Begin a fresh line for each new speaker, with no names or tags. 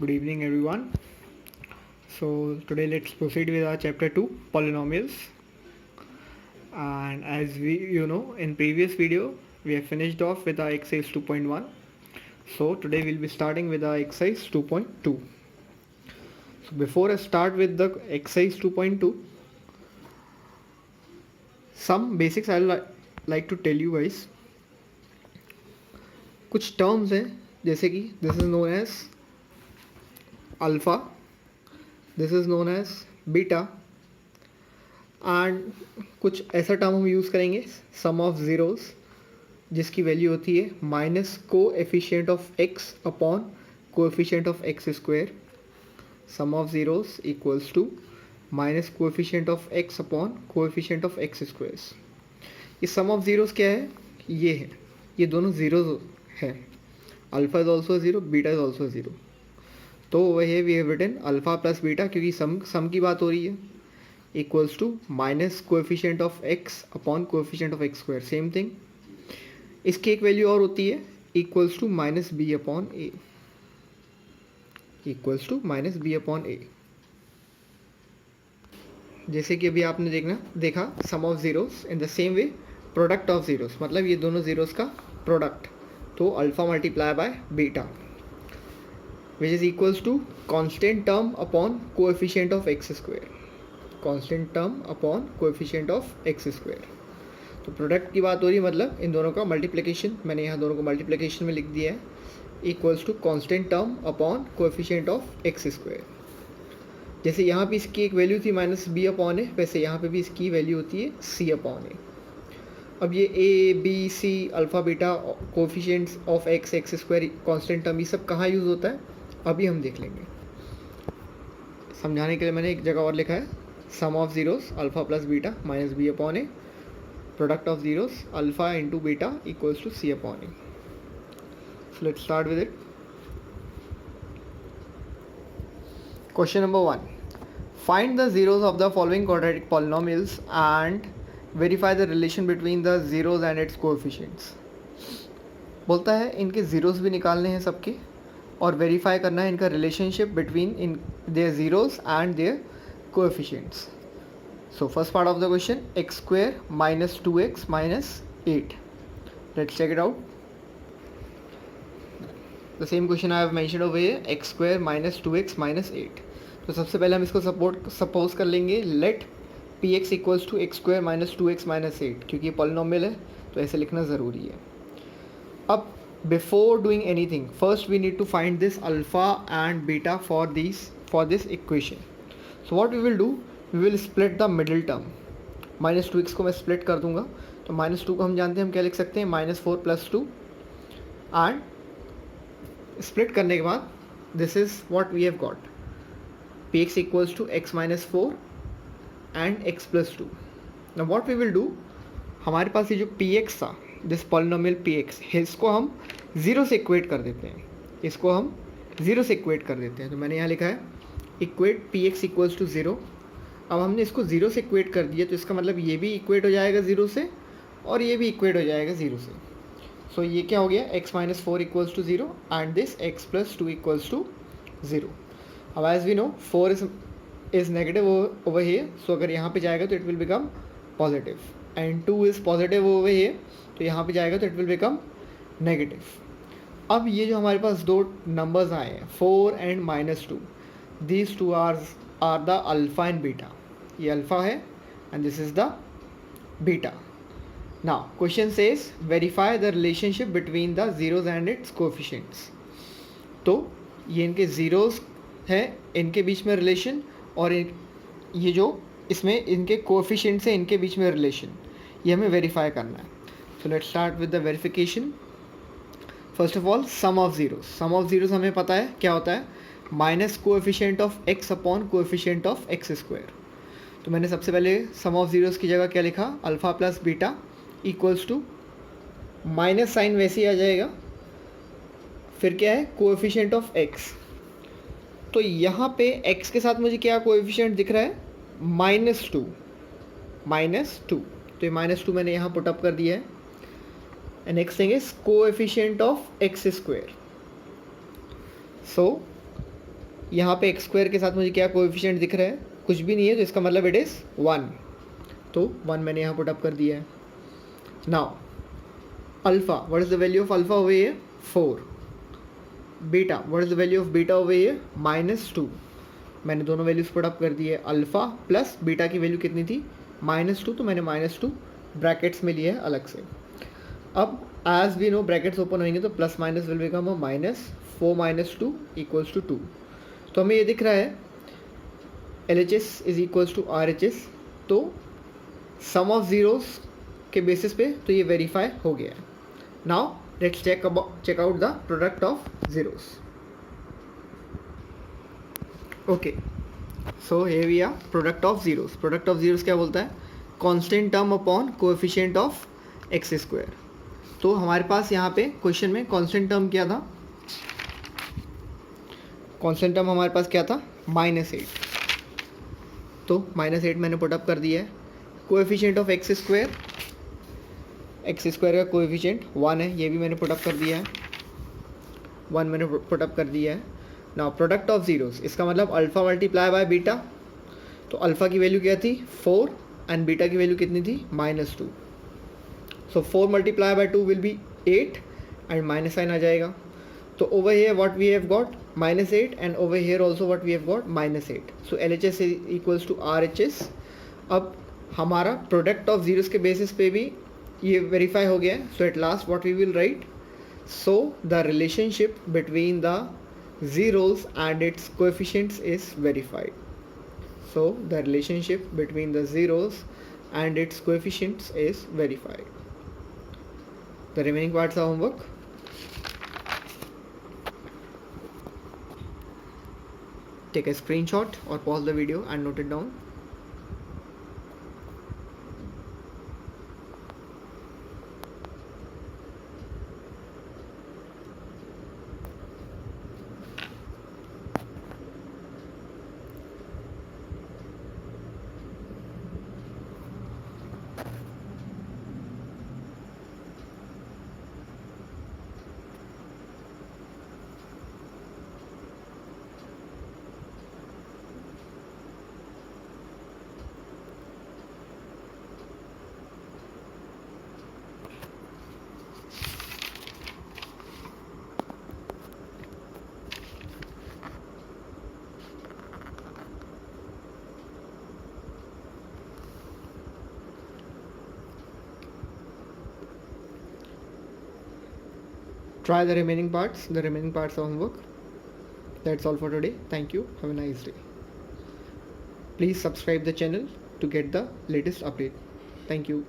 Good evening, everyone. So, today let's proceed with our chapter 2 polynomials. And as in previous video, we have finished off with our exercise 2.1. So, today we'll be starting with our exercise 2.2. So, before I start with the exercise 2.2, some basics I'll like to tell you guys. कुछ terms हैं जैसे कि this is known as alpha, this is known as beta, and कुछ ऐसा term हम use करेंगे sum of zeros जिसकी value होती है minus coefficient of x upon coefficient of x square. Sum of zeros equals to minus coefficient of x upon coefficient of x squares. ये sum of zeros क्या है? ये है, ये दोनों zeros है. Alpha is also zero, beta is also zero. तो वही we have written alpha plus beta, क्योंकि सम की बात हो रही है, equals to minus coefficient of x upon coefficient of x square. Same thing. इसकी एक वैल्यू और होती है equals to minus b upon a, equals to minus b upon a. जैसे कि अभी आपने देखा sum of zeros in the same way product of zeros, मतलब ये दोनों ज़ीरोस का प्रोडक्ट. तो alpha multiply by beta which is equals to constant term upon coefficient of x square, constant term upon coefficient of x square. तो product की बात हो रही है, मतलब इन दोनों का मल्टीप्लिकेशन. मैंने यहाँ दोनों को मल्टीप्लिकेशन में लिख दिया है, equals to constant term upon coefficient of x square. जैसे यहाँ पे इसकी एक वैल्यू थी माइनस बी अपॉन ए, वैसे यहाँ पे भी इसकी वैल्यू होती है सी अपॉन ए. अब ये a b c alpha beta coefficients of x x square constant term, ये सब कहाँ यूज़ होता है अभी हम देख लेंगे. समझाने के लिए मैंने एक जगह और लिखा है sum of zeros alpha plus beta minus b upon a, product of zeros alpha into beta equals to c upon a. So let's start with it. Question number 1. Find the zeros of the following quadratic polynomials and verify the relation between the zeros and its coefficients. बोलता है इनके zeros भी निकालने हैं सबके और verify करना है इनका रिलेशनशिप बिटवीन इन their zeros and their coefficients. So first part of the question, x square minus 2x minus 8. Let's check it out. The same question I have mentioned over here, x square minus 2x minus 8. तो सबसे पहले हम इसको suppose कर लेंगे let px equals to x square minus 2x minus 8, क्योंकि ये polynomial है तो ऐसे लिखना ज़रूरी है. अब before doing anything, first we need to find this alpha and beta for this equation. So what we will do, we will split the middle term. Minus 2x को मैं स्प्लिट कर दूंगा, तो माइनस 2 को हम जानते हैं हम क्या लिख सकते हैं माइनस 4 प्लस 2, एंड स्प्लिट करने के बाद this is what we have got, p x equals to x minus 4 and x plus 2. Now what we will do, हमारे पास ये जो पी एक्स था, दिस पॉलिनोमियल पी एक्स, इसको हम ज़ीरो से इक्वेट कर देते हैं, इसको हम ज़ीरो से इक्वेट कर देते हैं. तो मैंने यहाँ लिखा है equate p x equals to zero. अब हमने इसको ज़ीरो से इक्वेट कर दिया, तो इसका मतलब ये भी इक्वेट हो जाएगा ज़ीरो से और ये भी इक्वेट हो जाएगा ज़ीरो से. सो ये क्या हो गया, x minus 4 equals to zero and this x plus 2 equals to zero. अब as we know 4 is negative over here, so अगर यहाँ पे जाएगा तो it will become positive, and 2 is positive over here, तो यहाँ पे जाएगा तो इट विल बिकम नेगेटिव. अब ये जो हमारे पास दो नंबर्स आए हैं 4 and minus 2, these two are the alpha and beta. ये alpha है and this is the beta. Now question says verify the relationship between the zeros and its coefficients. तो ये इनके zeros है, इनके बीच में रिलेशन, और ये जो इसमें इनके कोएफिशिएंट्स है इनके बीच में रिलेशन, ये हमें वेरीफाई करना है. So let's start with the verification. First of all sum of zeros हमें पता है क्या होता है, minus coefficient of x upon coefficient of x square. तो मैंने सबसे पहले सम ऑफ ज़ीरोस की जगह क्या लिखा, alpha plus beta equals to minus sign वैसे ही आ जाएगा, फिर क्या है कोएफिशिएंट ऑफ एक्स. तो यहाँ पे एक्स के साथ मुझे क्या कोएफिशिएंट दिख रहा है, माइनस टू. तो ये माइनस 2 मैंने यहाँ पुटअप कर दिया है. And next thing is coefficient of x square. So यहाँ पे एक्स स्क्वायर के साथ मुझे क्या कोएफिशिएंट दिख रहा है, कुछ भी नहीं है, तो इसका मतलब इट इज़ 1, तो 1 मैंने यहाँ पुट अप कर दिया है. Now alpha, what is the value of alpha over here, 4. Beta, what is the value of beta over here, -2. मैंने दोनों वैल्यूज़ पुट अप कर दिए. अल्फ़ा प्लस बीटा की वैल्यू कितनी थी, -2, तो मैंने -2 ब्रैकेट्स में लिया है अलग से. अब as we know brackets open होंगे तो plus minus will become a -4 - 2 = 2. तो हमें ये दिख रहा है LHS is equals to RHS. तो सम ऑफ ज़ीरोस के बेसिस पे तो ये वेरीफाई हो गया है. Now let's check out the product of zeros. Okay, so here we are product of zeros. Product of zeros क्या बोलता है, constant term upon coefficient of x square. तो हमारे पास यहाँ पे क्वेश्चन में कांस्टेंट टर्म क्या था, कांस्टेंट टर्म हमारे पास क्या था, -8. तो -8 मैंने पुट अप कर दिया है. कोएफिशिएंट ऑफ एक्स स्क्वायर का कोएफिशिएंट 1 है, ये भी मैंने पुट अप कर दिया है, 1 मैंने पुट अप कर दिया है. नाउ प्रोडक्ट ऑफ ज़ीरोस, इसका मतलब अल्फ़ा मल्टीप्लाई बाय बीटा. तो अल्फ़ा की वैल्यू क्या थी, 4, एंड बीटा की वैल्यू कितनी थी, -2. So 4 multiply by 2 will be 8 and minus sign आ जाएगा. तो over here what we have got -8 एंड over here also what we have got -8. So LHS equals to RHS. अब हमारा प्रोडक्ट ऑफ ज़ीरोस के बेसिस पे भी ये वेरीफाई हो गया है. So at last what we will write, so the relationship between the zeros and its coefficients is verified. So the relationship between the zeros and its coefficients is verified. The remaining parts are homework. Take a screenshot or pause the video and note it down. Try the remaining parts. The remaining parts of homework. That's all for today. Thank you. Have a nice day. Please subscribe the channel to get the latest update. Thank you.